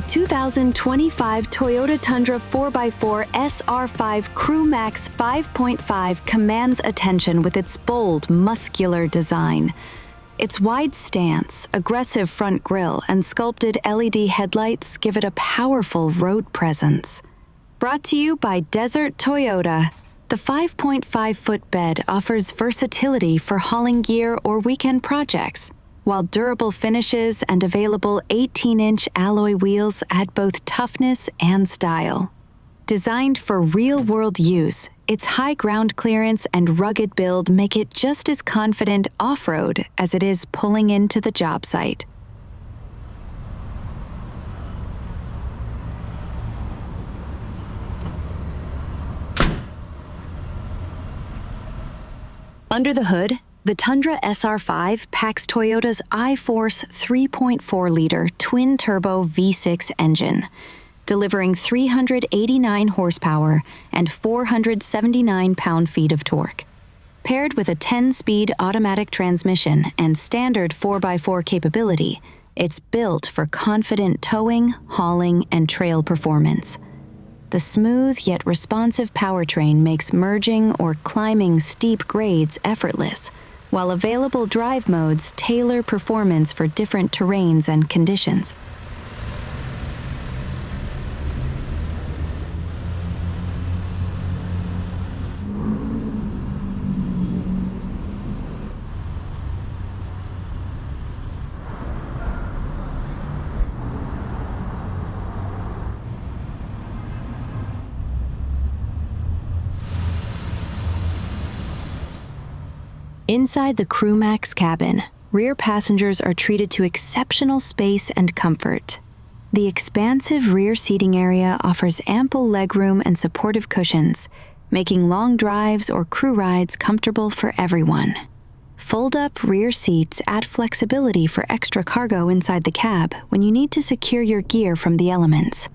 2025 Toyota Tundra 4x4 SR5 CrewMax 5.5 commands attention with its bold, muscular design. Its wide stance, aggressive front grille, and sculpted LED headlights give it a powerful road presence. Brought to you by Desert Toyota, the 5.5-foot bed offers versatility for hauling gear or weekend projects, while durable finishes and available 18-inch alloy wheels add both toughness and style. Designed for real-world use, its high ground clearance and rugged build make it just as confident off-road as it is pulling into the job site. Under the hood, the Tundra SR5 packs Toyota's iForce 3.4-liter twin-turbo V6 engine, delivering 389 horsepower and 479 pound-feet of torque. Paired with a 10-speed automatic transmission and standard 4x4 capability, it's built for confident towing, hauling, and trail performance. The smooth yet responsive powertrain makes merging or climbing steep grades effortless, while available drive modes tailor performance for different terrains and conditions. Inside the CrewMax cabin, rear passengers are treated to exceptional space and comfort. The expansive rear seating area offers ample legroom and supportive cushions, making long drives or crew rides comfortable for everyone. Fold-up rear seats add flexibility for extra cargo inside the cab when you need to secure your gear from the elements.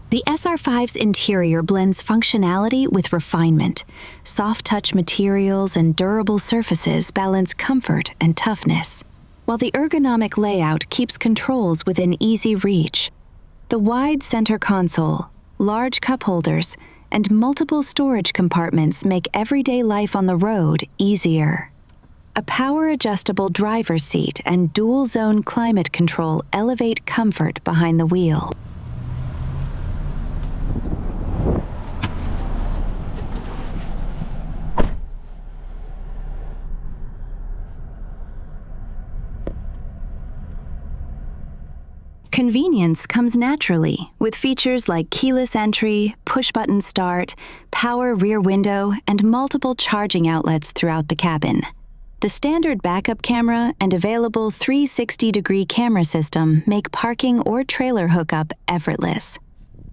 The SR5's interior blends functionality with refinement. Soft-touch materials and durable surfaces balance comfort and toughness, while the ergonomic layout keeps controls within easy reach. The wide center console, large cup holders, and multiple storage compartments make everyday life on the road easier. A power-adjustable driver's seat and dual-zone climate control elevate comfort behind the wheel. Convenience comes naturally with features like keyless entry, push-button start, power rear window, and multiple charging outlets throughout the cabin. The standard backup camera and available 360-degree camera system make parking or trailer hookup effortless.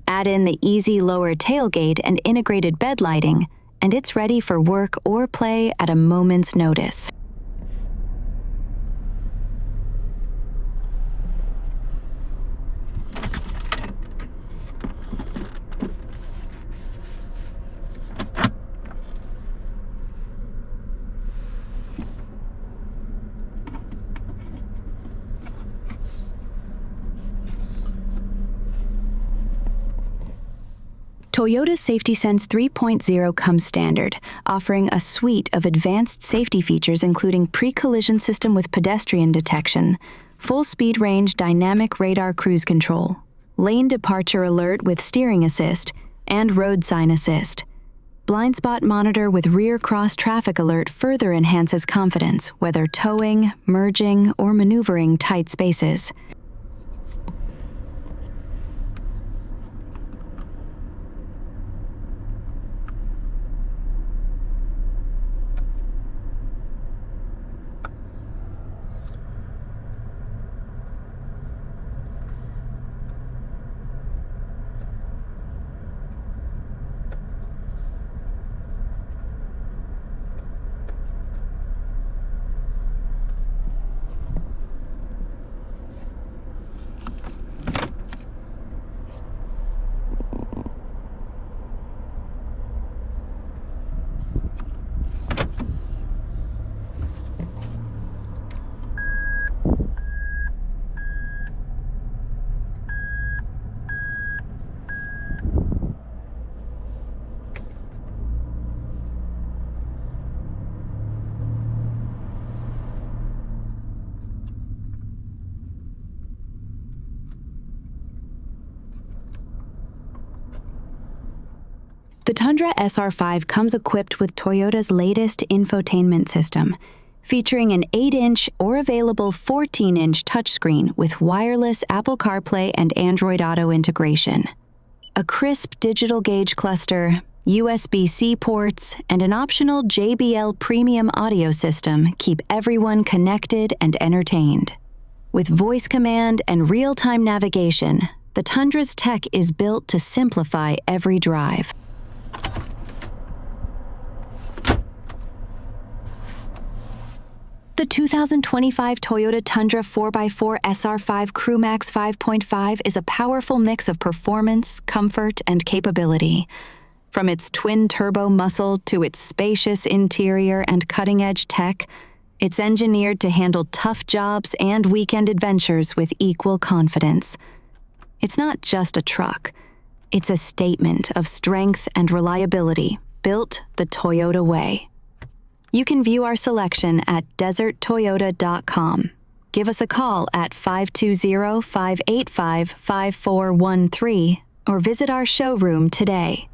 Add in the easy lower tailgate and integrated bed lighting, and it's ready for work or play at a moment's notice. Toyota's SafetySense 3.0 comes standard, offering a suite of advanced safety features including pre-collision system with pedestrian detection, full-speed range dynamic radar cruise control, lane departure alert with steering assist, and road sign assist. Blind spot monitor with rear cross traffic alert further enhances confidence, whether towing, merging, or maneuvering tight spaces. The Tundra SR5 comes equipped with Toyota's latest infotainment system, featuring an 8-inch or available 14-inch touchscreen with wireless Apple CarPlay and Android Auto integration. A crisp digital gauge cluster, USB-C ports, and an optional JBL premium audio system keep everyone connected and entertained. With voice command and real-time navigation, the Tundra's tech is built to simplify every drive. The 2025 Toyota Tundra 4x4 SR5 CrewMax 5.5 is a powerful mix of performance, comfort, and capability. From its twin-turbo muscle to its spacious interior and cutting-edge tech, it's engineered to handle tough jobs and weekend adventures with equal confidence. It's not just a truck. It's a statement of strength and reliability, built the Toyota way. You can view our selection at deserttoyota.com. Give us a call at 520-585-5413 or visit our showroom today.